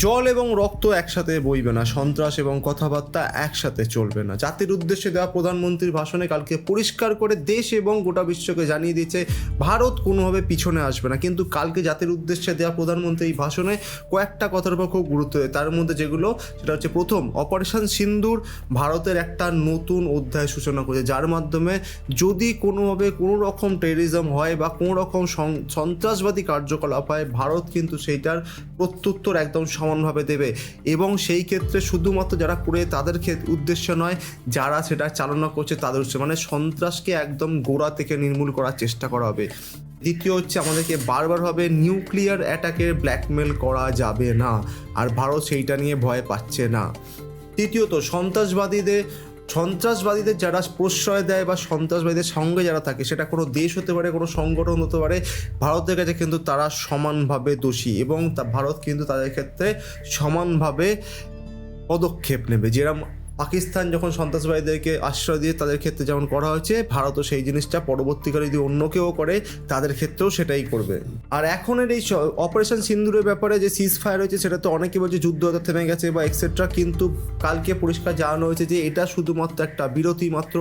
জল এবং রক্ত একসাথে বইবে না, সন্ত্রাস এবং কথাবার্তা একসাথে চলবে না। জাতির উদ্দেশ্যে দেওয়া প্রধানমন্ত্রীর ভাষণে কালকে পরিষ্কার করে দেশ এবং গোটা বিশ্বকে জানিয়ে দিয়েছে ভারত কোনোভাবে পিছনে আসবে না। কিন্তু কালকে জাতির উদ্দেশ্যে দেওয়া প্রধানমন্ত্রী এই ভাষণে কয়েকটা কথার উপর খুব গুরুত্ব দেয়। তার মধ্যে যেগুলো, সেটা হচ্ছে প্রথম, অপারেশন সিন্দুর ভারতের একটা নতুন অধ্যায় সূচনা করেছে, যার মাধ্যমে যদি কোনোভাবে কোনো রকম টেররিজম হয় বা কোনো রকম সন্ত্রাসবাদী কার্যকলাপ হয়, ভারত কিন্তু সেইটার প্রত্যুত্তর একদম সমানভাবে দেবে। এবং সেই ক্ষেত্রে শুধুমাত্র যারা করে তাদের উদ্দেশ্য নয়, যারা সেটা চালনা করছে তাদের উদ্দেশ্যে, মানে সন্ত্রাসকে একদম গোড়া থেকে নির্মূল করার চেষ্টা করা হবে। দ্বিতীয় হচ্ছে, আমাদেরকে বারবারভাবে নিউক্লিয়ার অ্যাটাকের ব্ল্যাকমেল করা যাবে না, আর ভারত সেইটা নিয়ে ভয় পাচ্ছে না। তৃতীয়ত, সন্ত্রাসবাদীদের যারা প্রশ্রয় দেয় বা সন্ত্রাসবাদীদের সঙ্গে যারা থাকে, সেটা কোনো দেশ হতে পারে, কোনো সংগঠন হতে পারে, ভারতের কাছে কিন্তু তারা সমানভাবে দোষী এবং ভারত কিন্তু তাদের ক্ষেত্রে সমানভাবে পদক্ষেপ নেবে। যেরকম পাকিস্তান যখন সন্ত্রাসবাদীদেরকে আশ্রয় দিয়ে তাদের ক্ষেত্রে যেমন করা হয়েছে, ভারতও সেই জিনিসটা পরবর্তীকালে যদি অন্য কেউ করে তাদের ক্ষেত্রেও সেটাই করবে। আর এখনের এই অপারেশন সিন্দুরের ব্যাপারে যে সিজ ফায়ার হয়েছে, সেটা তো অনেকে বলছে যুদ্ধ হতে থেমে গেছে বা এক্সেট্রা, কিন্তু কালকে পরিষ্কার জানানো হয়েছে যে এটা শুধুমাত্র একটা বিরতি মাত্র।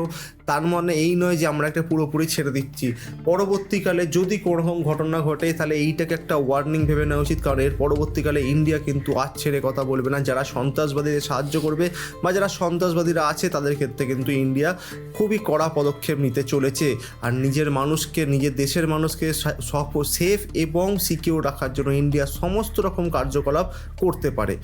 তার মানে এই নয় যে আমরা একটা পুরোপুরি ছেড়ে দিচ্ছি। পরবর্তীকালে যদি কোনোরকম ঘটনা ঘটে, তাহলে এইটাকে একটা ওয়ার্নিং ভেবে নেওয়া উচিত, কারণ এর পরবর্তীকালে ইন্ডিয়া কিন্তু আর ছেড়ে কথা বলবে না। যারা সন্ত্রাসবাদীদের সাহায্য করবে বা যারা সন্ত্রাসবাদীরা আছে, তাদের ক্ষেত্রে কিন্তু ইন্ডিয়া খুবই কড়া পদক্ষেপ নিতে চলেছে। আর নিজের মানুষকে, নিজের দেশের মানুষকে সেফ এবং সিকিউর রাখার জন্য ইন্ডিয়া সমস্ত রকম কার্যকলাপ করতে পারে।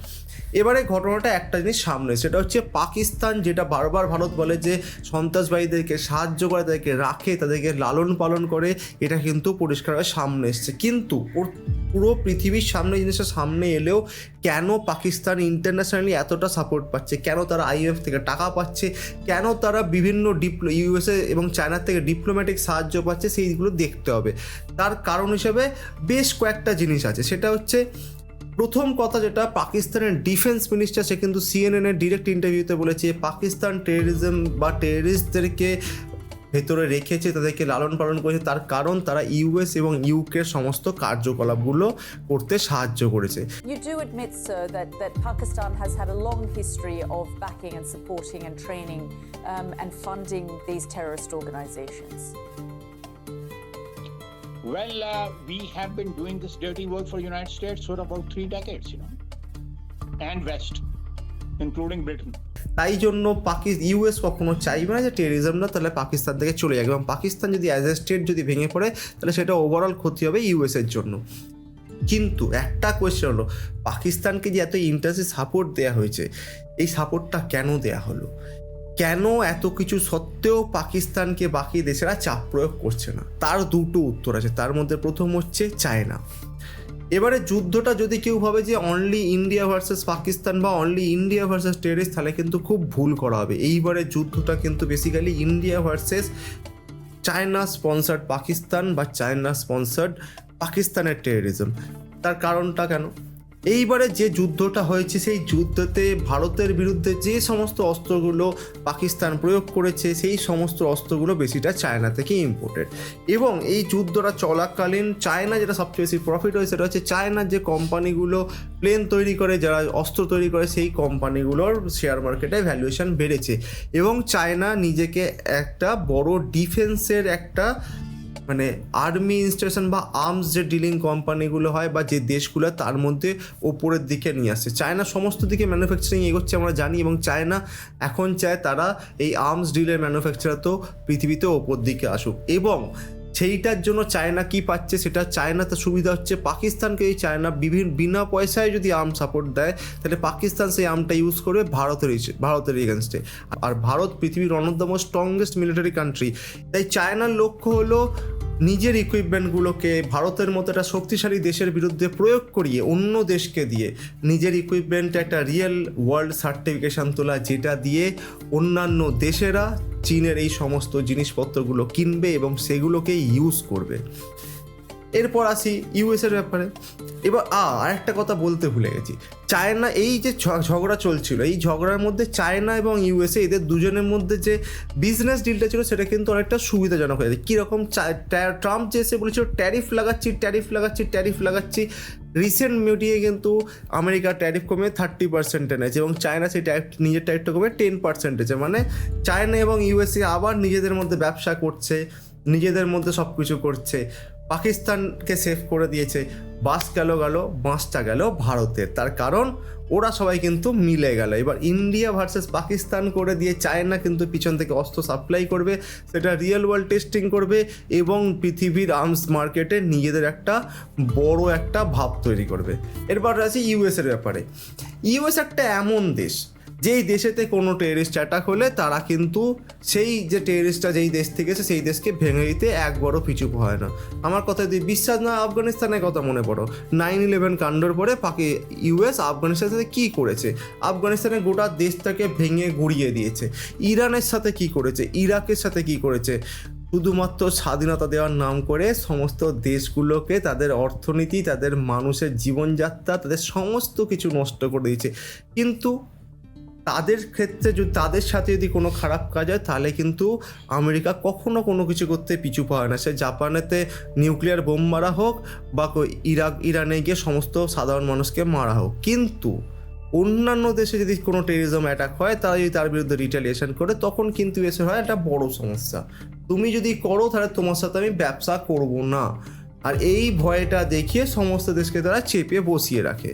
এবারে ঘটনাটা একটা জিনিস সামনে, সেটা হচ্ছে পাকিস্তান, যেটা বারবার ভারত বলে যে সন্ত্রাসবাদীদেরকে সাহায্য করে, তাদেরকে রাখে, তাদেরকে লালন পালন করে, এটা কিন্তু পরিষ্কারভাবে সামনে এসছে। কিন্তু পুরো পৃথিবীর সামনে জিনিসটা সামনে এলেও কেন পাকিস্তান ইন্টারন্যাশনালি এতটা সাপোর্ট পাচ্ছে, কেন তারা IMF থেকে টাকা পাচ্ছে, কেন তারা বিভিন্ন USA এবং চায়নার থেকে ডিপ্লোম্যাটিক সাহায্য পাচ্ছে, সেইগুলো দেখতে হবে। তার কারণ হিসেবে বেশ কয়েকটা জিনিস আছে। সেটা হচ্ছে, প্রথম কথা যেটা, পাকিস্তানের ডিফেন্স মিনিস্টার সে কিন্তু CNN এর ডিরেক্ট ইন্টারভিউতে বলেছে পাকিস্তান টেররিজম বা টেররিস্টদেরকে ভেতরে রেখেছে, তাদেরকে লালন পালন করেছে, তার কারণ তারা US এবং UK এর সমস্ত কার্যকলাপগুলো করতে সাহায্য করেছে। You do admit, sir, that Pakistan has had a long history of backing and supporting and training and funding these terrorist organizations. Well, we have been doing this dirty work for the United States for about 3 decades, and West, including Britain. তাই জন্য US কখনো চাইবে না যে টেররিজমটা তাহলে পাকিস্তান থেকে চলে যাবে, এবং পাকিস্তান যদি অ্যাজ এ স্টেট যদি ভেঙে পড়ে, তাহলে সেটা ওভারঅল ক্ষতি হবে US এর জন্য। কিন্তু একটা কোয়েশ্চেন হলো, পাকিস্তানকে যে এত ইন্টারেস্টে সাপোর্ট দেওয়া হয়েছে, এই সাপোর্টটা কেন দেওয়া হলো? কেন এত কিছু সত্ত্বেও পাকিস্তানকে বাকি দেশেরা চাপ প্রয়োগ করছে না? তার দুটো উত্তর আছে। তার মধ্যে প্রথম হচ্ছে চায়না। এবারে যুদ্ধটা যদি কেউ ভাবে যে অনলি ইন্ডিয়া ভার্সেস পাকিস্তান বা অনলি ইন্ডিয়া ভার্সেস টেররিস্ট, তাহলে কিন্তু খুব ভুল করা হবে। এইবারে যুদ্ধটা কিন্তু basically India versus China sponsored Pakistan বা চায়না স্পন্সার্ড পাকিস্তানের টেররিজম। তার কারণটা কেন? এইবারে যে যুদ্ধটা হয়েছে, সেই যুদ্ধতে ভারতের বিরুদ্ধে যে সমস্ত অস্ত্রগুলো পাকিস্তান প্রয়োগ করেছে, সেই সমস্ত অস্ত্রগুলো বেশিটা চায়না থেকে ইম্পোর্টেড। এবং এই যুদ্ধটা চলাকালীন চায়না যেটা সবচেয়ে বেশি প্রফিট হয়, সেটা হচ্ছে চায়নার যে কোম্পানিগুলো প্লেন তৈরি করে, যারা অস্ত্র তৈরি করে, সেই কোম্পানিগুলোর শেয়ার মার্কেটে ভ্যালুয়েশন বেড়েছে। এবং চায়না নিজেকে একটা বড় ডিফেন্সের একটা, মানে আর্মি ইনস্টেশন বা আর্মস যে ডিলিং কোম্পানিগুলো হয় বা যে দেশগুলো, তার মধ্যে ওপরের দিকে নিয়ে আসছে। চায়না সমস্ত দিকে ম্যানুফ্যাকচারিং এগোচ্ছে আমরা জানি, এবং চায়না এখন চায় তারা এই আর্মস ডিলের ম্যানুফ্যাকচার তো পৃথিবীতে ওপর দিকে আসুক। এবং সেইটার জন্য চায়না কি পাচ্ছে, সেটা চায়নাতে সুবিধা হচ্ছে পাকিস্তানকে। এই চায়না বিনা পয়সায় যদি আর্ম সাপোর্ট দেয়, তাহলে পাকিস্তান সেই আর্মটা ইউজ করবে ভারতের এগেনস্টে। আর ভারত পৃথিবীর অন্যতম স্ট্রংগেস্ট মিলিটারি কান্ট্রি। তাই চায়নার লক্ষ্য হলো নিজের ইকুইপমেন্টগুলোকে ভারতের মতো একটা শক্তিশালী দেশের বিরুদ্ধে প্রয়োগ করিয়ে অন্য দেশকে দিয়ে নিজের ইকুইপমেন্টে একটা রিয়েল ওয়ার্ল্ড সার্টিফিকেশান তোলা, যেটা দিয়ে অন্যান্য দেশেরা চীনের এই সমস্ত জিনিসপত্রগুলো কিনবে এবং সেগুলোকে ইউজ করবে। এরপর আসি ইউএসের ব্যাপারে। এবার আরেকটা কথা বলতে ভুলে গেছি, চায়না এই যে ঝগড়া চলছিল, এই ঝগড়ার মধ্যে চায়না এবং ইউএসএ এদের দুজনের মধ্যে যে বিজনেস ডিলটা ছিল সেটা কিন্তু অনেকটা সুবিধাজনক হয়ে যায়। কীরকম, ট্রাম্প যে এসে বলেছিল ট্যারিফ লাগাচ্ছি, রিসেন্ট মিটিংয়ে কিন্তু আমেরিকার ট্যারিফ কমে 30% এনেছে এবং চায়না সেই নিজের ট্যারিফটা কমে 10% এনেছে। মানে চায়না এবং ইউএসএ আবার নিজেদের মধ্যে ব্যবসা করছে, নিজেদের মধ্যে সব কিছু করছে। পাকিস্তানকে সেভ করে দিয়েছে, বাঁশটা গেল ভারতের। তার কারণ ওরা সবাই কিন্তু মিলে গেল। এবার ইন্ডিয়া ভার্সেস পাকিস্তান করে দিয়ে চায়না কিন্তু পিছন থেকে অস্ত্র সাপ্লাই করবে, সেটা রিয়েল ওয়ার্ল্ড টেস্টিং করবে এবং পৃথিবীর আর্মস মার্কেটে নিজেদের একটা বড় একটা ভাব তৈরি করবে। এরপর আছে ইউএসের ব্যাপারে। ইউএস একটা এমন দেশ যেই দেশেতে কোনো টেররিস্ট অ্যাটাক হলে তারা কিন্তু সেই যে টেররিস্টটা যেই দেশ থেকে এসে সেই দেশকে ভেঙে দিতে একবারও পিছু হয় না। আমার কথা যদি বিশ্বাস না, আফগানিস্তানের কথা মনে পড়ো, 9/11 কাণ্ডর পরে ইউএস আফগানিস্তানের সাথে কী করেছে, আফগানিস্তানের গোটা দেশটাকে ভেঙে গুড়িয়ে দিয়েছে। ইরানের সাথে কী করেছে, ইরাকের সাথে কী করেছে, শুধুমাত্র স্বাধীনতা দেওয়ার নাম করে সমস্ত দেশগুলোকে তাদের অর্থনীতি, তাদের মানুষের জীবনযাত্রা, তাদের সমস্ত কিছু নষ্ট করে দিয়েছে। কিন্তু তাদের ক্ষেত্রে যদি তাদের সাথে যদি কোনো খারাপ কাজ হয় তাহলে কিন্তু আমেরিকা কখনো কোনো কিছু করতে পিছু পায় না। সে জাপানেতে নিউক্লিয়ার বোম মারা হোক বা ইরানে গিয়ে সমস্ত সাধারণ মানুষকে মারা হোক। কিন্তু অন্যান্য দেশে যদি কোনো টেররিজম অ্যাটাক হয়, তারা যদি তার বিরুদ্ধে রিটালিয়েশন করে, তখন কিন্তু এসে হয় একটা বড় সমস্যা। তুমি যদি করো তাহলে তোমার সাথে আমি ব্যবসা করব না। আর এই ভয়টা দেখিয়ে সমস্ত দেশকে তারা চেপে বসিয়ে রাখে।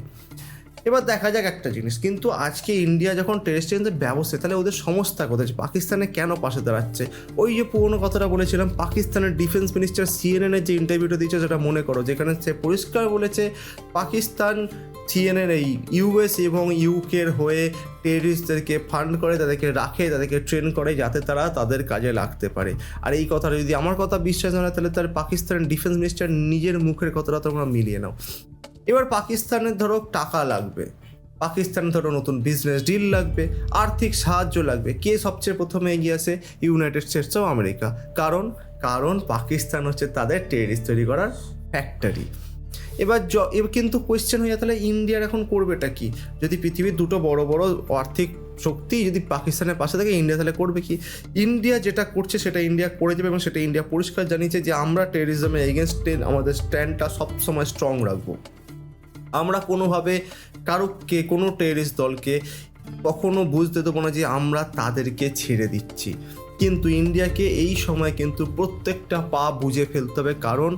এবার দেখা যাক একটা জিনিস, কিন্তু আজকে ইন্ডিয়া যখন টেররিস্টের ব্যবস্থা, তাহলে ওদের সমস্যা কোথায়, পাকিস্তানে কেন পাশে দাঁড়াচ্ছে? ওই যে পুরোনো কথাটা বলেছিলাম, পাকিস্তানের ডিফেন্স মিনিস্টার সিএনএনের যে ইন্টারভিউটা দিয়েছে সেটা মনে করো, যেখানে সে পরিষ্কার বলেছে পাকিস্তান সিএনএন এই ইউএস এবং ইউকের হয়ে টেররিস্টদেরকে ফান্ড করে, তাদেরকে রাখে, তাদেরকে ট্রেন করে যাতে তারা তাদের কাজে লাগতে পারে। আর এই কথাটা যদি আমার কথা বিশ্বাস না হয় তাহলে তার পাকিস্তানের ডিফেন্স মিনিস্টার নিজের মুখের কথাটা তোমরা মিলিয়ে নাও। এবার পাকিস্তানের ধরো টাকা লাগবে, পাকিস্তানের ধরো নতুন বিজনেস ডিল লাগবে, আর্থিক সাহায্য লাগবে, কে সবচেয়ে প্রথমে এগিয়ে আসে? United states of America. কারণ পাকিস্তান হচ্ছে তাদের টেররিস্ট তৈরি করার ফ্যাক্টরি। এবার কিন্তু কোয়েশ্চেন হয়ে যায়, তাহলে ইন্ডিয়ার এখন করবেটা কি? যদি পৃথিবীর দুটো বড় বড় আর্থিক শক্তি যদি পাকিস্তানের পাশে থাকে, ইন্ডিয়া তাহলে করবে কি? ইন্ডিয়া যেটা করছে সেটা ইন্ডিয়া করে যাবে এবং সেটা ইন্ডিয়া পরিষ্কার জানিয়েছে যে আমরা টেররিজমের এগেনস্টে আমাদের স্ট্যান্ডটা সবসময় স্ট্রং রাখবো। আমরা কোনোভাবে কারোকে, কোনো টেররিস্ট দলকে কখনো বুঝতে দেবো না যে আমরা তাদেরকে ছেড়ে দিচ্ছি। কিন্তু ইন্ডিয়াকে এই সময় কিন্তু প্রত্যেকটা পা বুঝে ফেলতে হবে, কারণ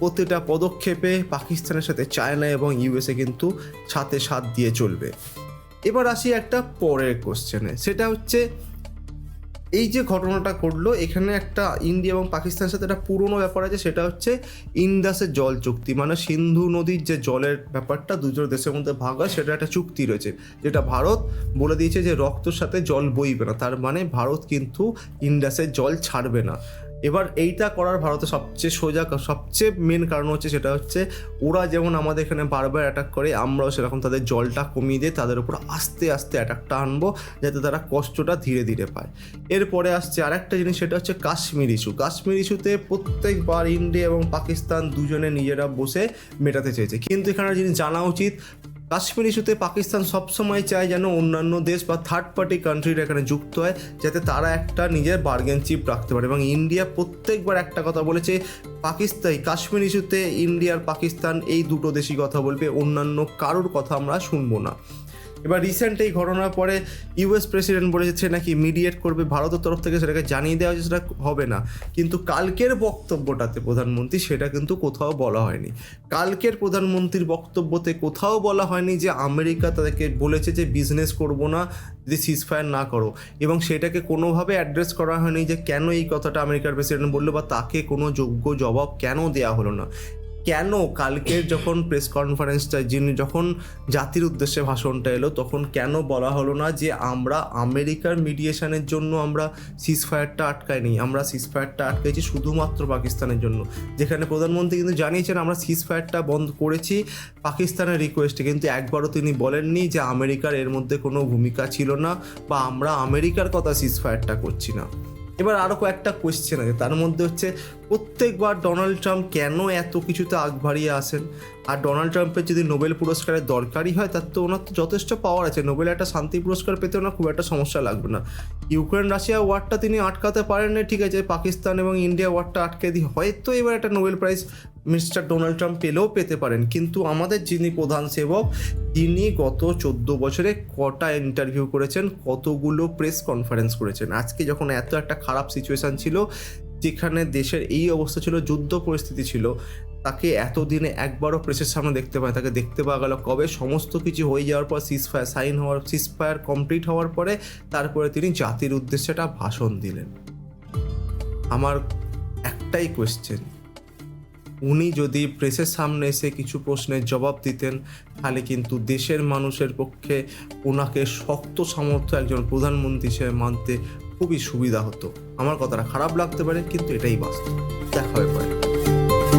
প্রতিটা পদক্ষেপে পাকিস্তানের সাথে চায়না এবং ইউএসএ কিন্তু সাথে সাথ দিয়ে চলবে। এবার আসি একটা পরের কোশ্চেনে, সেটা হচ্ছে এই যে ঘটনাটা ঘটলো, এখানে একটা ইন্ডিয়া এবং পাকিস্তানের সাথে একটা পুরনো ব্যাপার আছে, সেটা হচ্ছে ইন্দাসের জল চুক্তি। মানে সিন্ধু নদীর যে জলের ব্যাপারটা দুজন দেশের মধ্যে ভাগ হয়, সেটা একটা চুক্তি রয়েছে, যেটা ভারত বলে দিয়েছে যে রক্তর সাথে জল বইবে না। তার মানে ভারত কিন্তু ইন্দাসের জল ছাড়বে না। এবার এইটা করার ভারতের সবচেয়ে মেন কারণ হচ্ছে, সেটা হচ্ছে ওরা যেমন আমাদের এখানে বারবার অ্যাটাক করে, আমরাও সেরকম তাদের জলটা কমিয়ে দিয়ে তাদের উপর আস্তে আস্তে অ্যাটাকটা আনবো, যাতে তারা কষ্টটা ধীরে ধীরে পায়। এরপরে আসছে আরেকটা জিনিস, সেটা হচ্ছে কাশ্মীর ইস্যু। কাশ্মীর ইস্যুতে প্রত্যেকবার ইন্ডিয়া এবং পাকিস্তান দুজনে নিজেরা বসে মেটাতে চেয়েছে, কিন্তু এখানে জিনিস জানা উচিত, কাশ্মীর ইস্যুতে পাকিস্তান সবসময় চায় যেন অন্যান্য দেশ বা থার্ড পার্টি কান্ট্রিরা এখানে যুক্ত হয়, যাতে তারা একটা নিজের বার্গেন চিপ রাখতে পারে। এবং ইন্ডিয়া প্রত্যেকবার একটা কথা বলেছে, কাশ্মীর ইস্যুতে ইন্ডিয়া আর পাকিস্তান এই দুটো দেশই কথা বলবে, অন্যান্য কারোর কথা আমরা শুনবো না। এবার রিসেন্ট এই ঘটনার পরে ইউএস প্রেসিডেন্ট বলেছে নাকি মিডিয়েট করবে, ভারতের তরফ থেকে সেটাকে জানিয়ে দেওয়া হয়েছে সেটা হবে না। কিন্তু কালকের বক্তব্যটাতে প্রধানমন্ত্রী সেটা কিন্তু কোথাও বলা হয়নি। কালকের প্রধানমন্ত্রীর বক্তব্যতে কোথাও বলা হয়নি যে আমেরিকা তাদেরকে বলেছে যে বিজনেস করবো না যদি সিজফায়ার না করো, এবং সেটাকে কোনোভাবে অ্যাড্রেস করা হয়নি যে কেন এই কথাটা আমেরিকার প্রেসিডেন্ট বললো, বা তাকে কোনো যোগ্য জবাব কেন দেওয়া হলো না। কেন কালকের যখন প্রেস কনফারেন্সটা যখন জাতির উদ্দেশ্যে ভাষণটা এলো, তখন কেন বলা হলো না যে আমরা আমেরিকার মিডিয়েশনের জন্য আমরা সিজফায়ারটা আটকাইনি, আমরা সিজফায়ারটা আটকাইছি শুধুমাত্র পাকিস্তানের জন্য। যেখানে প্রধানমন্ত্রী কিন্তু জানিয়েছেন আমরা সিজফায়ারটা বন্ধ করেছি পাকিস্তানের রিকোয়েস্টে, কিন্তু একবারও তিনি বলেননি যে আমেরিকার এর মধ্যে কোনো ভূমিকা ছিল না বা আমরা আমেরিকার কথা সিজফায়ারটা করছি না। এবার আরও কয়েকটা কোয়েশ্চেন আছে, তার মধ্যে হচ্ছে প্রত্যেকবার ডোনাল্ড ট্রাম্প কেন এত কিছুতে আগ বাড়িয়ে আসেন? আর ডোনাল্ড ট্রাম্পের যদি নোবেল পুরস্কারের দরকারই হয়, তার তো ওনার তো যথেষ্ট পাওয়ার আছে, নোবেল একটা শান্তি পুরস্কার পেতে ওনার খুব একটা সমস্যা লাগবে না। ইউক্রেন রাশিয়া ওয়ারটা তিনি আটকাতে পারেন না, ঠিক আছে, পাকিস্তান এবং ইন্ডিয়া ওয়ারটা আটকে দিয়ে হয়তো এবার একটা Nobel prize mister Donald Trump পেলেও পেতে পারেন। কিন্তু আমাদের যিনি প্রধান সেবক, তিনি গত 14 বছরে কটা ইন্টারভিউ করেছেন, কতগুলো প্রেস কনফারেন্স করেছেন। আজকে যখন এত একটা খারাপ সিচুয়েশান ছিল, যেখানে দেশের এই অবস্থা ছিল, যুদ্ধ পরিস্থিতি ছিল, তাকে এতদিনে একবারও প্রেসের সামনে দেখতে পায়, তাকে দেখতে পাওয়া গেল কবে? সমস্ত কিছু হয়ে যাওয়ার পর, সিজফায়ার কমপ্লিট হওয়ার পরে, তারপরে তিনি জাতির উদ্দেশ্যে একটা ভাষণ দিলেন। আমার একটাই কোয়েশ্চেন, উনি যদি প্রেসের সামনে এসে কিছু প্রশ্নের জবাব দিতেন, তাহলে কিন্তু দেশের মানুষের পক্ষে ওনাকে শক্ত সামর্থ্য একজন প্রধানমন্ত্রী হিসেবে মানতে খুবই সুবিধা হতো। আমার কথাটা খারাপ লাগতে পারে, কিন্তু এটাই বাস্তব। দেখা হবে পরে।